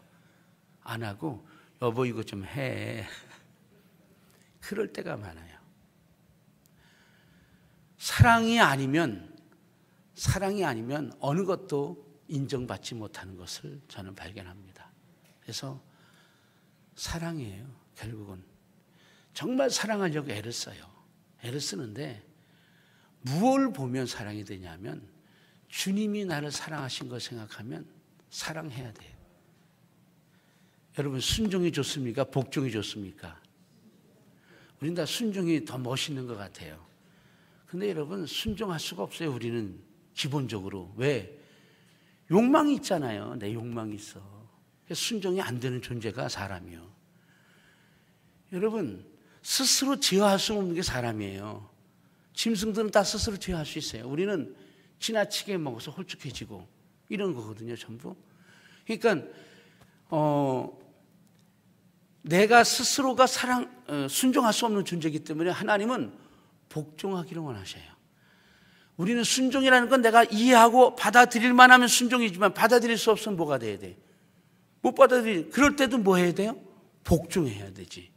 안 하고 여보 이거 좀 해. 그럴 때가 많아요. 사랑이 아니면 어느 것도 인정받지 못하는 것을 저는 발견합니다. 그래서 사랑이에요, 결국은. 정말 사랑하려고 애를 써요. 애를 쓰는데 무엇을 보면 사랑이 되냐면 주님이 나를 사랑하신 걸 생각하면 사랑해야 돼요. 여러분, 순종이 좋습니까? 복종이 좋습니까? 우린 다 순종이 더 멋있는 것 같아요. 근데 여러분, 순종할 수가 없어요, 우리는 기본적으로. 왜? 욕망이 있잖아요. 내 욕망이 있어. 순종이 안 되는 존재가 사람이요. 여러분, 스스로 제어할 수 없는 게 사람이에요. 짐승들은 다 스스로 제어할 수 있어요. 우리는 지나치게 먹어서 홀쭉해지고 이런 거거든요, 전부. 그러니까 내가 스스로가 순종할 수 없는 존재이기 때문에 하나님은 복종하기를 원하셔요. 우리는 순종이라는 건 내가 이해하고 받아들일 만하면 순종이지만 받아들일 수 없으면 뭐가 돼야 돼? 못 그럴 때도 뭐 해야 돼요? 복종해야 되지.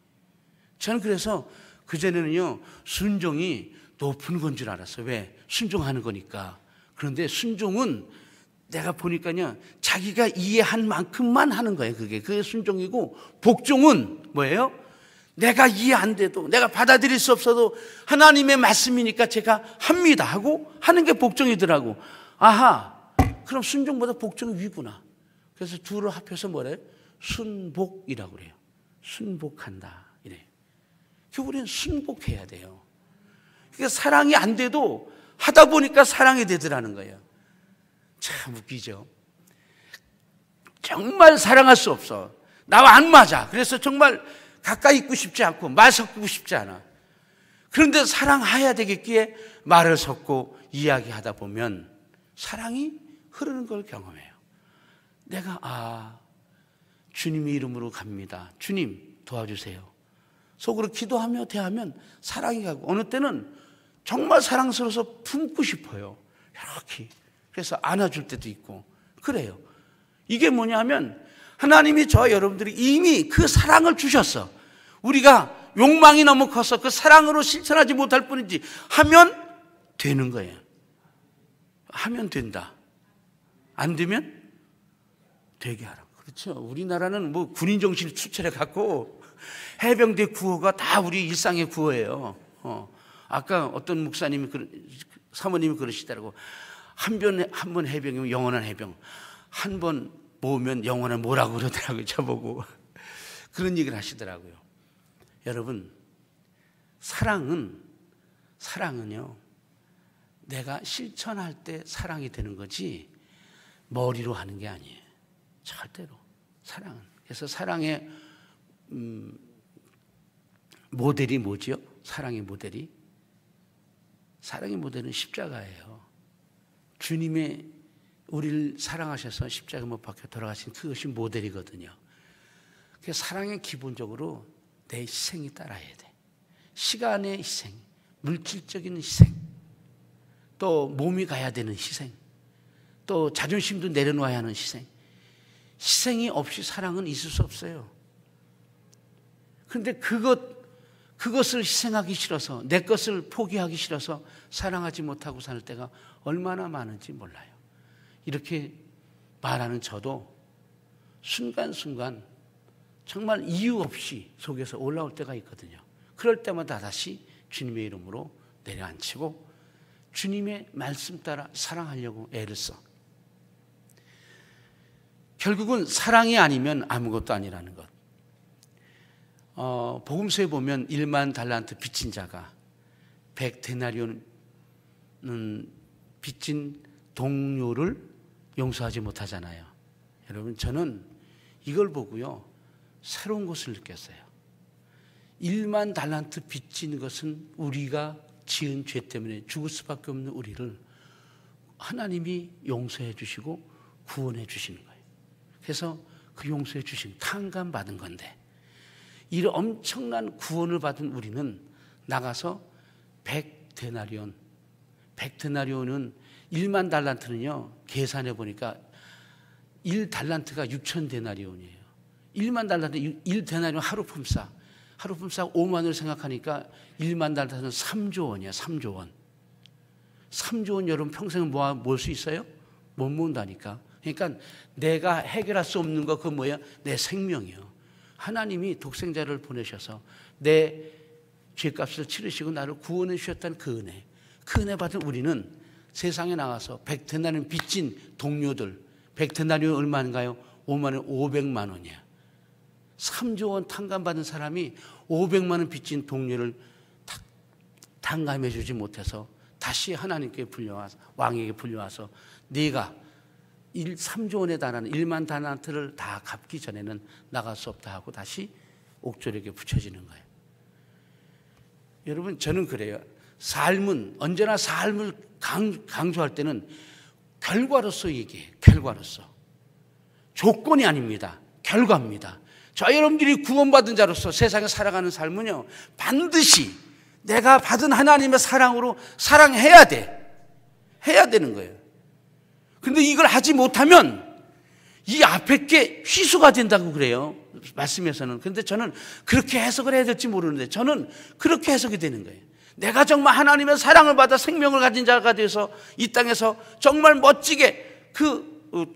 저는 그래서 그전에는요, 순종이 높은 건 줄 알았어요. 왜? 순종하는 거니까. 그런데 순종은 내가 보니까요, 자기가 이해한 만큼만 하는 거예요. 그게 순종이고, 복종은 뭐예요? 내가 이해 안 돼도, 내가 받아들일 수 없어도 하나님의 말씀이니까 제가 합니다 하고 하는 게 복종이더라고. 아하, 그럼 순종보다 복종이 위구나. 그래서 둘을 합해서 뭐래요? 순복이라고 그래요. 순복한다 이래요. 우리는 순복해야 돼요. 그러니까 사랑이 안 돼도 하다 보니까 사랑이 되더라는 거예요. 참 웃기죠. 정말 사랑할 수 없어. 나와 안 맞아. 그래서 정말 가까이 있고 싶지 않고 말 섞고 싶지 않아. 그런데 사랑해야 되겠기에 말을 섞고 이야기하다 보면 사랑이 흐르는 걸 경험해요. 내가 주님의 이름으로 갑니다. 주님 도와주세요. 속으로 기도하며 대하면 사랑이 가고, 어느 때는 정말 사랑스러워서 품고 싶어요. 이렇게. 그래서 안아줄 때도 있고 그래요. 이게 뭐냐면 하나님이 저와 여러분들이 이미 그 사랑을 주셨어. 우리가 욕망이 너무 커서 그 사랑으로 실천하지 못할 뿐이지 하면 되는 거예요. 하면 된다. 안 되면 되게 하라. 그렇죠. 우리나라는 뭐 군인 정신이 투철해 갖고 해병대 구호가 다 우리 일상의 구호예요. 아까 어떤 목사님이 사모님이 그러시더라고. 한 번 해병이면 영원한 해병. 한 번 모으면 영원한 뭐라고 그러더라고요. 저보고. 그런 얘기를 하시더라고요. 여러분, 사랑은요, 내가 실천할 때 사랑이 되는 거지 머리로 하는 게 아니에요. 절대로. 사랑은. 그래서 사랑의 모델이 뭐지요? 사랑의 모델은 십자가예요. 주님의 우리를 사랑하셔서 십자가 못 박혀 돌아가신 그것이 모델이거든요. 그래서 사랑의 기본적으로 내 희생이 따라야 돼. 시간의 희생, 물질적인 희생, 또 몸이 가야 되는 희생, 또 자존심도 내려놓아야 하는 희생. 희생이 없이 사랑은 있을 수 없어요. 그런데 그것을 희생하기 싫어서, 내 것을 포기하기 싫어서 사랑하지 못하고 살 때가 얼마나 많은지 몰라요. 이렇게 말하는 저도 순간순간 정말 이유 없이 속에서 올라올 때가 있거든요. 그럴 때마다 다시 주님의 이름으로 내려앉히고 주님의 말씀 따라 사랑하려고 애를 써. 결국은 사랑이 아니면 아무것도 아니라는 것. 복음서에 보면 1만 달란트 빚진 자가 100데나리온 빚진 동료를 용서하지 못하잖아요. 여러분, 저는 이걸 보고요 새로운 것을 느꼈어요. 1만 달란트 빚진 것은 우리가 지은 죄 때문에 죽을 수밖에 없는 우리를 하나님이 용서해 주시고 구원해 주시는 거예요. 그래서 그 용서해 주신 탕감 받은 건데, 이런 엄청난 구원을 받은 우리는 나가서 100데나리온, 100데나리온은 1만 달란트는요 계산해 보니까 1달란트가 6,000데나리온이에요. 1만 달란트 1데나리온 하루 품삯 5만 원을 생각하니까 1만 달란트는 3조 원이야. 3조 원. 3조 원 여러분 평생 모을 수 있어요? 못 모은다니까. 그러니까 내가 해결할 수 없는 거 그건 뭐야? 내 생명이요. 하나님이 독생자를 보내셔서 내 죄값을 치르시고 나를 구원해 주셨다는 그 은혜. 그 은혜 받은 우리는 세상에 나가서 100데나리온 빚진 동료들, 100데나리온 얼마인가요? 5만 원, 500만 원이야. 3조 원 탕감받은 사람이 500만 원 빚진 동료를 탕감해 주지 못해서 다시 하나님께 불려와서, 왕에게 불려와서 네가 3조 원에 달하는 1만 달란트를 다 갚기 전에는 나갈 수 없다 하고 다시 옥졸에게 붙여지는 거예요. 여러분, 저는 그래요. 삶은 언제나 삶을 강조할 때는 결과로서 얘기해요. 결과로서. 조건이 아닙니다. 결과입니다. 저 여러분들이 구원받은 자로서 세상에 살아가는 삶은요 반드시 내가 받은 하나님의 사랑으로 사랑해야 돼. 해야 되는 거예요. 그런데 이걸 하지 못하면 이 앞에 게 휘수가 된다고 그래요. 말씀에서는. 그런데 저는 그렇게 해석을 해야 될지 모르는데 저는 그렇게 해석이 되는 거예요. 내가 정말 하나님의 사랑을 받아 생명을 가진 자가 돼서 이 땅에서 정말 멋지게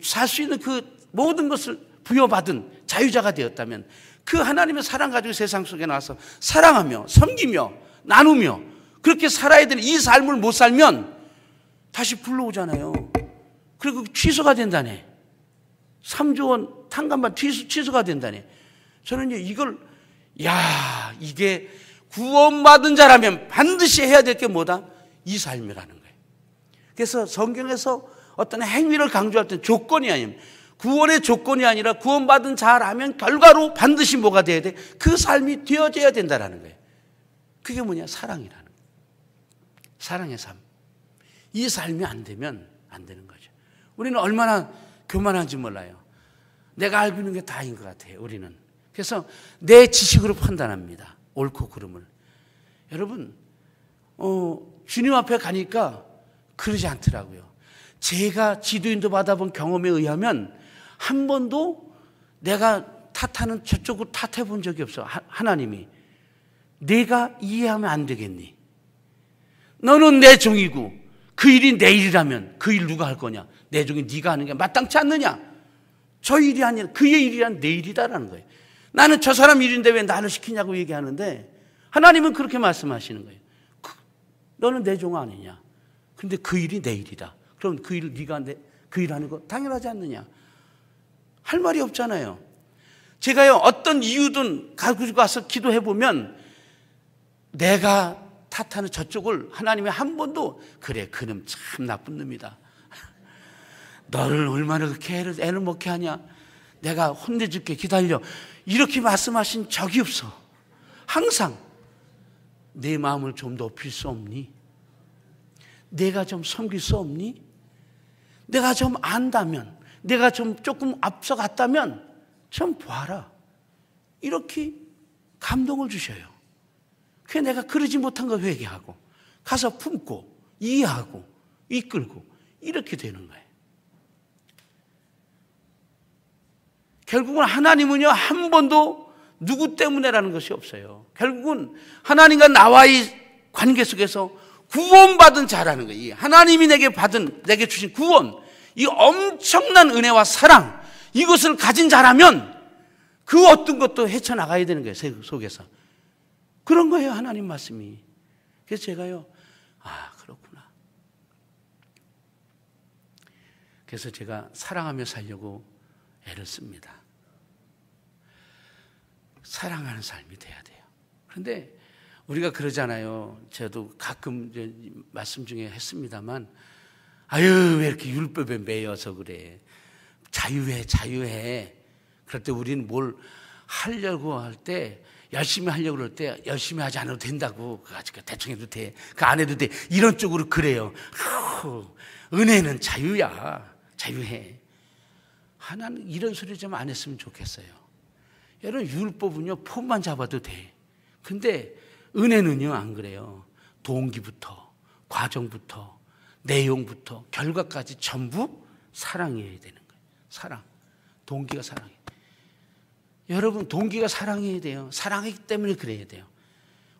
살 수 있는 그 모든 것을 부여받은 자유자가 되었다면 그 하나님의 사랑 가지고 세상 속에 나와서 사랑하며 섬기며 나누며 그렇게 살아야 되는 이 삶을 못 살면 다시 불러오잖아요. 그리고 취소가 된다네. 3조 원 탕감받 취소가 된다네. 저는 이걸 이게 구원받은 자라면 반드시 해야 될 게 뭐다? 이 삶이라는 거예요. 그래서 성경에서 어떤 행위를 강조할 때는 조건이 아니에요. 구원의 조건이 아니라 구원받은 자라면 결과로 반드시 뭐가 돼야 돼? 그 삶이 되어져야 된다는 거예요. 그게 뭐냐? 사랑이라는 거예요. 사랑의 삶. 이 삶이 안 되면 안 되는 거죠. 우리는 얼마나 교만한지 몰라요. 내가 알고 있는 게 다인 것 같아요, 우리는. 그래서 내 지식으로 판단합니다. 옳고 그름을. 여러분, 주님 앞에 가니까 그러지 않더라고요. 제가 지도인도 받아본 경험에 의하면 한 번도 내가 탓하는 저쪽으로 탓해 본 적이 없어. 하나님이. 내가 이해하면 안 되겠니? 너는 내 종이고 그 일이 내 일이라면 그 일 누가 할 거냐? 내 종이 네가 하는 게 마땅치 않느냐? 저 일이 아니라 그의 일이란 내 일이다라는 거예요. 나는 저 사람 일인데 왜 나를 시키냐고 얘기하는데 하나님은 그렇게 말씀하시는 거예요. 너는 내 종 아니냐? 근데 그 일이 내 일이다. 그럼 그 일을 네가 그 일 하는 거 당연하지 않느냐? 할 말이 없잖아요. 제가요 어떤 이유든 가지고 가서 기도해 보면 내가 탓하는 저쪽을 하나님이 한 번도 그래 그놈 참 나쁜 놈이다. 너를 얼마나 그렇게 애를 먹게 하냐? 내가 혼내줄게 기다려. 이렇게 말씀하신 적이 없어. 항상 내 마음을 좀 높일 수 없니? 내가 좀 섬길 수 없니? 내가 좀 안다면, 내가 좀 조금 앞서갔다면 좀 봐라. 이렇게 감동을 주셔요. 그래서 내가 그러지 못한 걸 회개하고 가서 품고 이해하고 이끌고 이렇게 되는 거예요. 결국은 하나님은요 한 번도 누구 때문에라는 것이 없어요. 결국은 하나님과 나와의 관계 속에서 구원받은 자라는 거예요. 하나님이 내게 주신 구원, 이 엄청난 은혜와 사랑, 이것을 가진 자라면 그 어떤 것도 헤쳐나가야 되는 거예요. 속에서. 그런 거예요, 하나님 말씀이. 그래서 제가요, 그렇구나. 그래서 제가 사랑하며 살려고 애를 씁니다. 사랑하는 삶이 돼야 돼요. 그런데 우리가 그러잖아요. 저도 가끔 말씀 중에 했습니다만, 왜 이렇게 율법에 매여서 그래. 자유해. 그럴 때 우리는 뭘 하려고 할 때, 열심히 하려고 그럴 때 열심히 하지 않아도 된다고. 대충 해도 돼. 안 해도 돼. 이런 쪽으로 그래요. 은혜는 자유야. 자유해. 하나는 이런 소리 좀 안 했으면 좋겠어요. 여러분, 율법은요, 폼만 잡아도 돼. 근데 은혜는요, 안 그래요. 동기부터, 과정부터, 내용부터, 결과까지 전부 사랑해야 되는 거예요. 사랑. 동기가 사랑해. 여러분, 동기가 사랑해야 돼요. 사랑하기 때문에 그래야 돼요.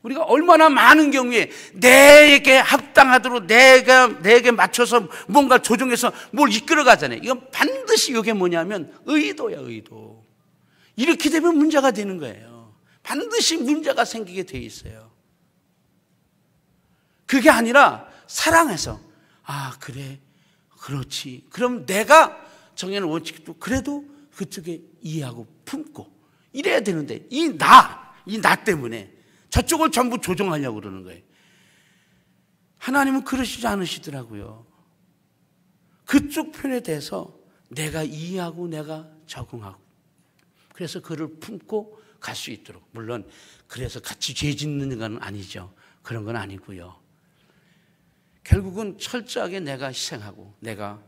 우리가 얼마나 많은 경우에 내게 합당하도록 내게 맞춰서 뭔가 조정해서 뭘 이끌어가잖아요. 이건 반드시 이게 뭐냐면 의도야, 의도. 이렇게 되면 문제가 되는 거예요. 반드시 문제가 생기게 돼 있어요. 그게 아니라 사랑해서 그래, 그렇지. 그럼 내가 정해놓은 원칙도 그래도 그쪽에 이해하고 품고 이래야 되는데 이 나 때문에 저쪽을 전부 조종하려고 그러는 거예요. 하나님은 그러시지 않으시더라고요. 그쪽 편에 대해서 내가 이해하고 내가 적응하고 그래서 그를 품고 갈 수 있도록. 물론 그래서 같이 죄 짓는 건 아니죠. 그런 건 아니고요. 결국은 철저하게 내가 희생하고 내가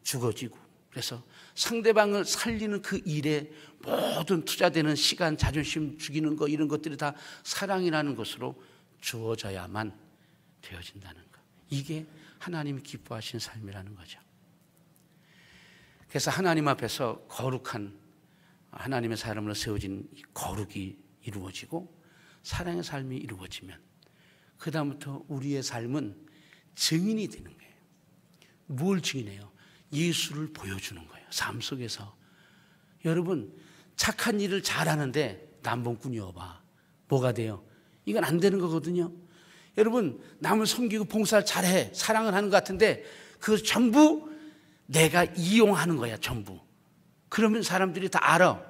죽어지고 그래서 상대방을 살리는 그 일에 모든 투자되는 시간, 자존심 죽이는 거 이런 것들이 다 사랑이라는 것으로 주어져야만 되어진다는 것. 이게 하나님이 기뻐하시는 삶이라는 거죠. 그래서 하나님 앞에서 거룩한 하나님의 사람으로 세워진 거룩이 이루어지고 사랑의 삶이 이루어지면 그 다음부터 우리의 삶은 증인이 되는 거예요. 뭘 증인해요? 예수를 보여주는 거예요. 삶 속에서. 여러분, 착한 일을 잘하는데 남봉꾼이어봐. 뭐가 돼요? 이건 안 되는 거거든요. 여러분, 남을 섬기고 봉사를 잘해. 사랑을 하는 것 같은데 그 전부 내가 이용하는 거야, 전부. 그러면 사람들이 다 알아.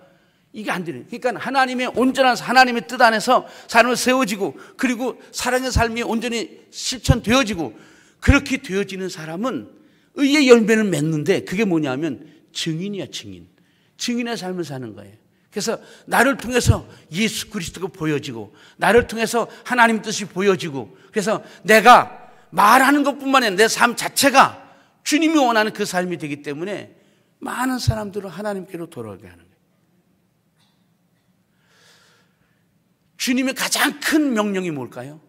이게 안 되는. 그러니까 하나님의 온전한 하나님의 뜻 안에서 사람을 세워지고 그리고 사랑의 삶이 온전히 실천되어지고 그렇게 되어지는 사람은 의의 열매를 맺는데 그게 뭐냐면 증인이야, 증인. 증인의 삶을 사는 거예요. 그래서 나를 통해서 예수 그리스도가 보여지고, 나를 통해서 하나님 뜻이 보여지고, 그래서 내가 말하는 것뿐만 아니라 내 삶 자체가 주님이 원하는 그 삶이 되기 때문에 많은 사람들을 하나님께로 돌아오게 하는 거예요. 주님의 가장 큰 명령이 뭘까요?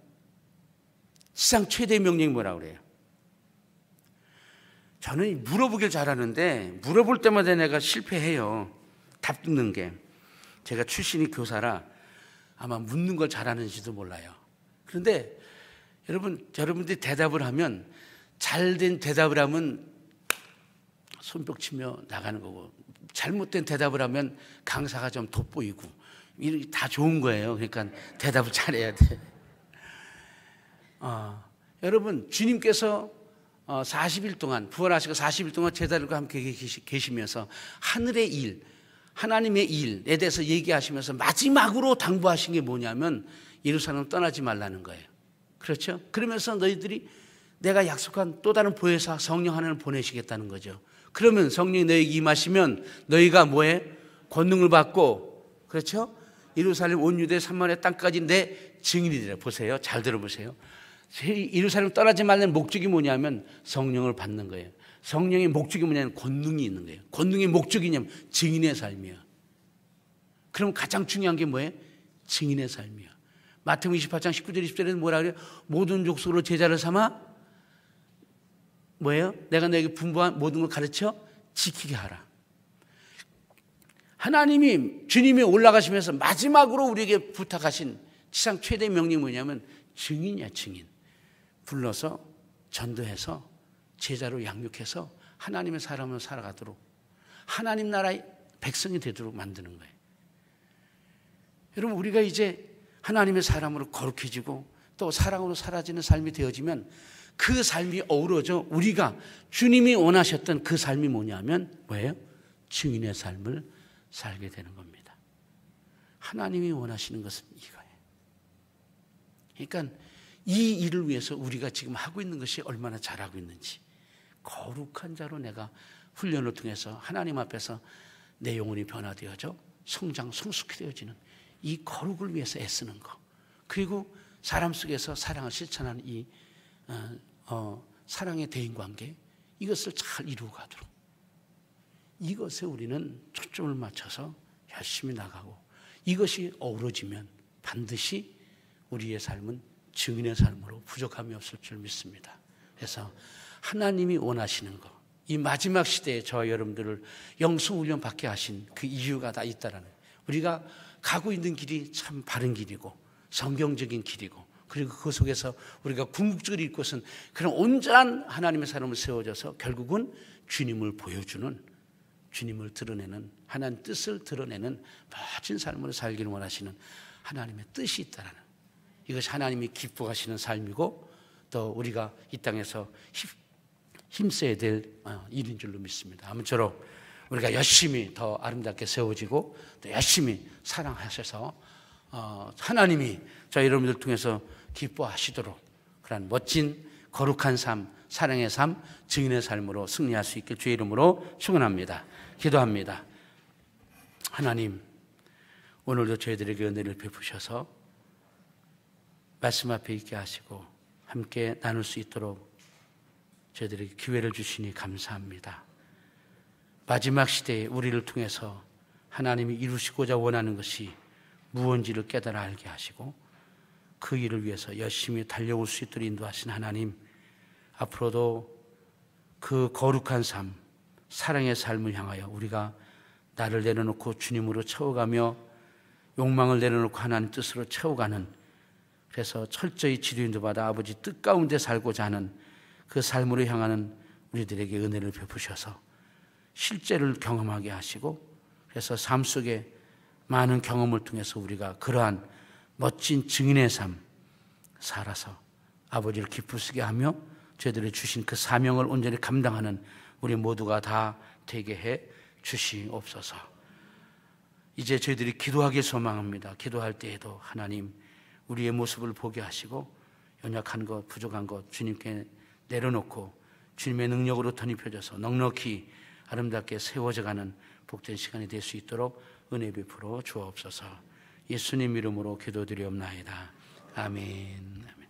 세상 최대의 명령이 뭐라고 그래요? 저는 물어보길 잘하는데 물어볼 때마다 내가 실패해요. 답 듣는 게. 제가 출신이 교사라 아마 묻는 걸 잘하는지도 몰라요. 그런데 여러분들이 대답을 하면, 잘된 대답을 하면 손뼉 치며 나가는 거고, 잘못된 대답을 하면 강사가 좀 돋보이고, 이게 다 좋은 거예요. 그러니까 대답을 잘해야 돼. 여러분, 주님께서 40일 동안, 부활하시고 40일 동안 제자들과 함께 계시면서 하늘의 일, 하나님의 일에 대해서 얘기하시면서 마지막으로 당부하신 게 뭐냐면 예루살렘 떠나지 말라는 거예요. 그렇죠? 그러면서 너희들이 내가 약속한 또 다른 보혜사 성령 하나를 보내시겠다는 거죠. 그러면 성령이 너희에게 임하시면 너희가 뭐해? 권능을 받고, 그렇죠? 예루살렘 온 유대 사마리아 땅까지 내 증인이 되라. 보세요. 잘 들어보세요. 예루살렘 떠나지 말라는 목적이 뭐냐면 성령을 받는 거예요. 성령의 목적이 뭐냐면 권능이 있는 거예요. 권능의 목적이 뭐냐면 증인의 삶이에요. 그럼 가장 중요한 게 뭐예요? 증인의 삶이에요. 마태복음 28장 19절 20절에는 뭐라 그래요? 모든 족속으로 제자를 삼아 뭐예요? 내가 너에게 분부한 모든 걸 가르쳐 지키게 하라. 하나님이, 주님이 올라가시면서 마지막으로 우리에게 부탁하신 지상 최대의 명령이 뭐냐면 증인이야, 증인. 불러서 전도해서 제자로 양육해서 하나님의 사람으로 살아가도록, 하나님 나라의 백성이 되도록 만드는 거예요. 여러분, 우리가 이제 하나님의 사람으로 거룩해지고 또 사랑으로 사라지는 삶이 되어지면 그 삶이 어우러져 우리가 주님이 원하셨던 그 삶이 뭐냐면 뭐예요? 증인의 삶을 살게 되는 겁니다. 하나님이 원하시는 것은 이거예요. 그러니까 이 일을 위해서 우리가 지금 하고 있는 것이 얼마나 잘하고 있는지, 거룩한 자로 내가 훈련을 통해서 하나님 앞에서 내 영혼이 변화되어져 성장, 성숙히 되어지는 이 거룩을 위해서 애쓰는 것, 그리고 사람 속에서 사랑을 실천하는 이 사랑의 대인관계, 이것을 잘 이루어 가도록, 이것에 우리는 초점을 맞춰서 열심히 나가고, 이것이 어우러지면 반드시 우리의 삶은 증인의 삶으로 부족함이 없을 줄 믿습니다. 그래서 하나님이 원하시는 것, 이 마지막 시대에 저와 여러분들을 영성훈련 받게 하신 그 이유가 다 있다라는, 우리가 가고 있는 길이 참 바른 길이고 성경적인 길이고, 그리고 그 속에서 우리가 궁극적으로 일 것은 그런 온전한 하나님의 사람을 세워져서 결국은 주님을 보여주는, 주님을 드러내는, 하나님 뜻을 드러내는 멋진 삶으로 살기를 원하시는 하나님의 뜻이 있다라는, 이것이 하나님이 기뻐하시는 삶이고 또 우리가 이 땅에서 힘써야 될 일인 줄로 믿습니다. 아무쪼록 우리가 열심히 더 아름답게 세워지고 또 열심히 사랑하셔서 하나님이 저희 여러분들 통해서 기뻐하시도록 그런 멋진 거룩한 삶, 사랑의 삶, 증인의 삶으로 승리할 수 있길 주의 이름으로 축원합니다. 기도합니다. 하나님, 오늘도 저희들에게 은혜를 베푸셔서 말씀 앞에 있게 하시고 함께 나눌 수 있도록 저희들에게 기회를 주시니 감사합니다. 마지막 시대에 우리를 통해서 하나님이 이루시고자 원하는 것이 무엇인지를 깨달아 알게 하시고 그 일을 위해서 열심히 달려올 수 있도록 인도하신 하나님, 앞으로도 그 거룩한 삶, 사랑의 삶을 향하여 우리가 나를 내려놓고 주님으로 채워가며 욕망을 내려놓고 하나님 뜻으로 채워가는, 그래서 철저히 지도인도 받아 아버지 뜻 가운데 살고자 하는 그 삶으로 향하는 우리들에게 은혜를 베푸셔서 실제를 경험하게 하시고, 그래서 삶 속에 많은 경험을 통해서 우리가 그러한 멋진 증인의 삶 살아서 아버지를 기쁘시게 하며 저희들이 주신 그 사명을 온전히 감당하는 우리 모두가 다 되게 해 주시옵소서. 이제 저희들이 기도하길 소망합니다. 기도할 때에도 하나님 우리의 모습을 보게 하시고 연약한 것, 부족한 것 주님께 내려놓고 주님의 능력으로 덧입혀져서 넉넉히 아름답게 세워져가는 복된 시간이 될 수 있도록 은혜 베풀어 주옵소서. 예수님 이름으로 기도드리옵나이다. 아멘.